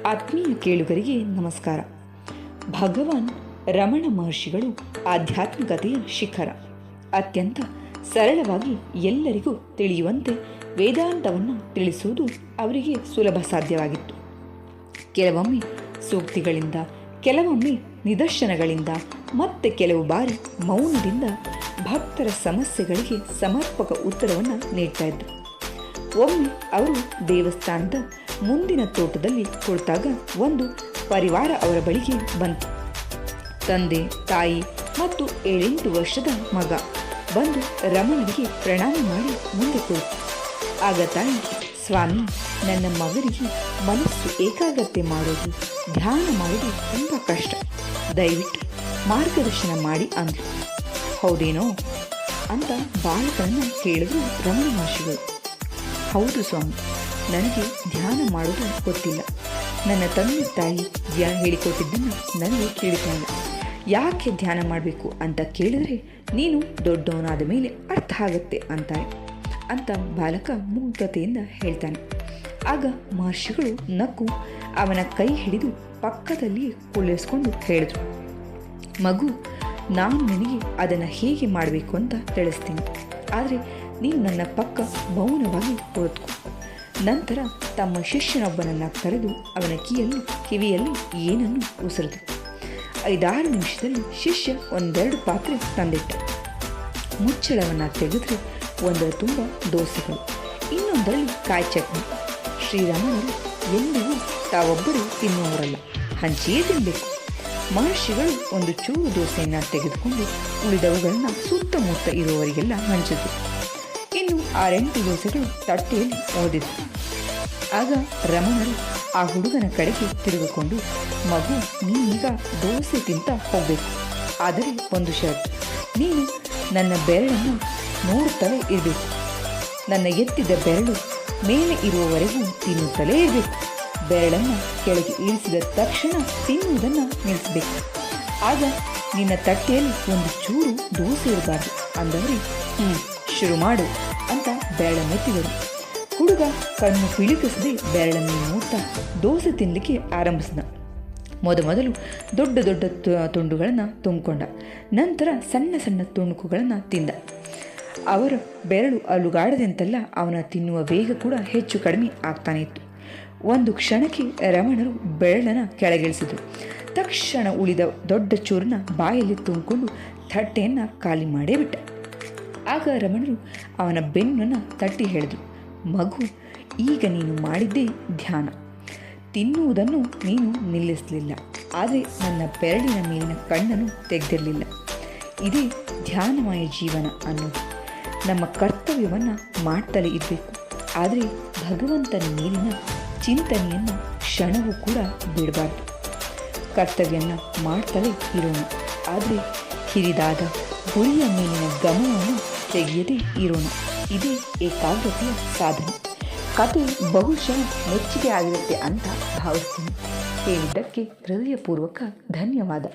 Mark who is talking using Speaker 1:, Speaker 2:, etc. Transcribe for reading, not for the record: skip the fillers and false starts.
Speaker 1: ಆತ್ಮೀಯ ಕೇಳುಗರಿಗೆ ನಮಸ್ಕಾರ. ಭಗವಾನ್ ರಮಣ ಮಹರ್ಷಿಗಳು ಆಧ್ಯಾತ್ಮಿಕತೆಯ ಶಿಖರ. ಅತ್ಯಂತ ಸರಳವಾಗಿ ಎಲ್ಲರಿಗೂ ತಿಳಿಯುವಂತೆ ವೇದಾಂತವನ್ನು ತಿಳಿಸುವುದು ಅವರಿಗೆ ಸುಲಭ ಸಾಧ್ಯವಾಗಿತ್ತು. ಕೆಲವೊಮ್ಮೆ ಸೂಕ್ತಿಗಳಿಂದ, ಕೆಲವೊಮ್ಮೆ ನಿದರ್ಶನಗಳಿಂದ, ಮತ್ತೆ ಕೆಲವು ಬಾರಿ ಮೌನದಿಂದ ಭಕ್ತರ ಸಮಸ್ಯೆಗಳಿಗೆ ಸಮರ್ಪಕ ಉತ್ತರವನ್ನು ನೀಡ್ತಾ ಇದ್ದರು. ಒಮ್ಮೆ ಅವರು ದೇವಸ್ಥಾನದ ಮುಂದಿನ ತೋಟದಲ್ಲಿ ಕುಳಿತಾಗ ಒಂದು ಪರಿವಾರ ಅವರ ಬಳಿಗೆ ಬಂತು. ತಂದೆ, ತಾಯಿ ಮತ್ತು 7-8 ವರ್ಷದ ಮಗ ಬಂದು ರಮಣರಿಗೆ ಪ್ರಣಾಮ ಮಾಡಿ ಮುಂದೆ ಕುಳಿತು. ಆಗ ತಾಯಿ, ಸ್ವಾಮಿ, ನನ್ನ ಮಗನಿಗೆ ಮನಸ್ಸು ಏಕಾಗ್ರತೆ ಮಾಡೋದು, ಧ್ಯಾನ ಮಾಡೋದು ತುಂಬ ಕಷ್ಟ, ದಯವಿಟ್ಟು ಮಾರ್ಗದರ್ಶನ ಮಾಡಿ ಅಂದರು. ಹೌದೇನೋ ಅಂತ ಬಾಲಕನನ್ನು ಕೇಳಿದ್ರು ರಮಣ ಮಹರ್ಷಿಗಳು. ಹೌದು ಸ್ವಾಮಿ, ನನಗೆ ಧ್ಯಾನ ಮಾಡೋದು ಗೊತ್ತಿಲ್ಲ. ನನ್ನ ತಂದೆ ತಾಯಿ ಹೇಳಿಕೊಟ್ಟಿದ್ದನ್ನು ನನಗೆ ಕೇಳ್ತಾ ಇಲ್ಲ. ಯಾಕೆ ಧ್ಯಾನ ಮಾಡಬೇಕು ಅಂತ ಕೇಳಿದ್ರೆ ನೀನು ದೊಡ್ಡವನಾದ ಮೇಲೆ ಅರ್ಥ ಆಗುತ್ತೆ ಅಂತಾರೆ ಅಂತ ಬಾಲಕ ಮುಗ್ಧತೆಯಿಂದ ಹೇಳ್ತಾನೆ. ಆಗ ಮಹರ್ಷಿಗಳು ನಕ್ಕು ಅವನ ಕೈ ಹಿಡಿದು ಪಕ್ಕದಲ್ಲಿ ಕುಳ್ಳಿರಿಸ್ಕೊಂಡು ಹೇಳಿದ್ರು, ಮಗು, ನಾನು ನಿನಗೆ ಅದನ್ನು ಹೇಗೆ ಮಾಡಬೇಕು ಅಂತ ತಿಳಿಸ್ತೀನಿ. ಆದರೆ ನೀನು ನನ್ನ ಪಕ್ಕ ಮೌನವಾಗಿ ಕುಳಿತುಕೋ. ನಂತರ ತಮ್ಮ ಶಿಷ್ಯನೊಬ್ಬನನ್ನು ಕರೆದು ಅವನ ಕಿವಿಯಲ್ಲಿ ಏನನ್ನು ಉಸಿರಿದ. 5-6 ನಿಮಿಷದಲ್ಲಿ ಶಿಷ್ಯ 1-2 ಪಾತ್ರೆ ತಂದಿಟ್ಟ. ಮುಚ್ಚಳವನ್ನು ತೆಗೆದ್ರೆ ಒಂದರ ತುಂಬ ದೋಸೆಗಳು, ಇನ್ನೊಂದರಲ್ಲಿ ಕಾಯಿ ಚಟ್ನಿ. ಶ್ರೀರಾಮನವರು ಎಂದಿಗೂ ತಾವೊಬ್ಬರು ತಿನ್ನುವವರಲ್ಲ, ಹಂಚಿಯೇ ತಿನ್ನಬೇಕು. ಮಹರ್ಷಿಗಳು ಒಂದು ಚೂರು ದೋಸೆಯನ್ನು ತೆಗೆದುಕೊಂಡು ಉಳಿದವುಗಳನ್ನು ಸುತ್ತಮುತ್ತ ಇರುವವರಿಗೆಲ್ಲ ಹಂಚಿದ್ರು. ಇನ್ನು 6-8 ದೋಸೆಗಳು ತಟ್ಟೆಯಲ್ಲಿ ಓದಿದ್ರು. ಆಗ ರಮಣರು ಆ ಹುಡುಗನ ಕಡೆಗೆ ತಿರುಗಿಕೊಂಡು, ಮಗು, ನೀನೀಗ ದೋಸೆ ತಿಂತ ಹೋಗಬೇಕು. ಆದರೆ ಒಂದು ಷರತ್ತು, ನೀನು ನನ್ನ ಬೆರಳನ್ನು ನೋಡುತ್ತಲೇ ಇರಬೇಕು. ನನ್ನ ಎತ್ತಿದ ಬೆರಳು ಮೇಲೆ ಇರುವವರೆಗೂ ತಿನ್ನುತ್ತಲೇ ಇರಬೇಕು. ಬೆರಳನ್ನು ಕೆಳಗೆ ಇಳಿಸಿದ ತಕ್ಷಣ ತಿನ್ನುವುದನ್ನು ನಿಲ್ಲಿಸಬೇಕು. ಆಗ ನಿನ್ನ ತಟ್ಟೆಯಲ್ಲಿ ಒಂದು ಚೂರು ದೋಸೆ ಇರಬಾರ್ದು ಅಂದವರೇ. ಶುರು ಮಾಡು ಅಂತ ಬೆರಳನ್ನೆತ್ತಿದರು. ಹುಡುಗ ಕಣ್ಣು ಪಿಳಿಕಿಸದೆ ಬೆರಳನ್ನು ನೋಡ್ತಾ ದೋಸೆ ತಿನ್ನಲಿಕ್ಕೆ ಆರಂಭಿಸಿದ. ಮೊದಲು ದೊಡ್ಡ ದೊಡ್ಡ ತುಂಡುಗಳನ್ನು ತುಂಬಿಕೊಂಡ. ನಂತರ ಸಣ್ಣ ಸಣ್ಣ ತುಣುಕುಗಳನ್ನು ತಿಂದ. ಅವರ ಬೆರಳು ಅಲುಗಾಡದಂತೆಲ್ಲ ಅವನ ತಿನ್ನುವ ವೇಗ ಕೂಡ ಹೆಚ್ಚು ಕಡಿಮೆ ಆಗ್ತಾನೆ ಇತ್ತು. ಒಂದು ಕ್ಷಣಕ್ಕೆ ರಮಣರು ಬೆರಳನ್ನು ಕೆಳಗಿಳಿಸಿದರು. ತಕ್ಷಣ ಉಳಿದ ದೊಡ್ಡ ಚೂರನ್ನ ಬಾಯಲ್ಲಿ ತುಂಬಿಕೊಂಡು ತಟ್ಟೆಯನ್ನು ಖಾಲಿ ಮಾಡೇ ಬಿಟ್ಟ. ಆಗ ರಮಣರು ಅವನ ಬೆನ್ನನ್ನು ತಟ್ಟಿ ಹೇಳಿದರು, ಮಗು, ಈಗ ನೀನು ಮಾಡಿದ್ದೇ ಧ್ಯಾನ. ತಿನ್ನುವುದನ್ನು ನೀನು ನಿಲ್ಲಿಸಲಿಲ್ಲ, ಆದರೆ ನನ್ನ ಬೆರಳಿನ ಮೇಲಿನ ಕಣ್ಣನ್ನು ತೆಗೆದಿರಲಿಲ್ಲ. ಇದೇ ಧ್ಯಾನಮಯ ಜೀವನ ಅನ್ನೋದು. ನಮ್ಮ ಕರ್ತವ್ಯವನ್ನು ಮಾಡ್ತಲೇ ಇರಬೇಕು, ಆದರೆ ಭಗವಂತನ ಮೇಲಿನ ಚಿಂತನೆಯನ್ನು ಕ್ಷಣವೂ ಕೂಡ ಬಿಡಬಾರ್ದು. ಕರ್ತವ್ಯನ ಮಾಡ್ತಲೇ ಇರೋಣ, ಆದರೆ ಹಿರಿದಾದ ಗುರಿಯ ಮೇಲಿನ ಗಮನವನ್ನು ತೆಗೆಯದೇ ಇರೋಣ. ಇದೇ ಏಕಾಗ್ರತೆಯ ಸಾಧನೆ. ಕತೆ ಬಹುಶಃ ಮೆಚ್ಚುಗೆ ಆಗಿರುತ್ತೆ ಅಂತ ಭಾವಿಸ್ತೀನಿ. ಹೇಳಿದ್ದಕ್ಕೆ ಹೃದಯಪೂರ್ವಕ ಧನ್ಯವಾದ.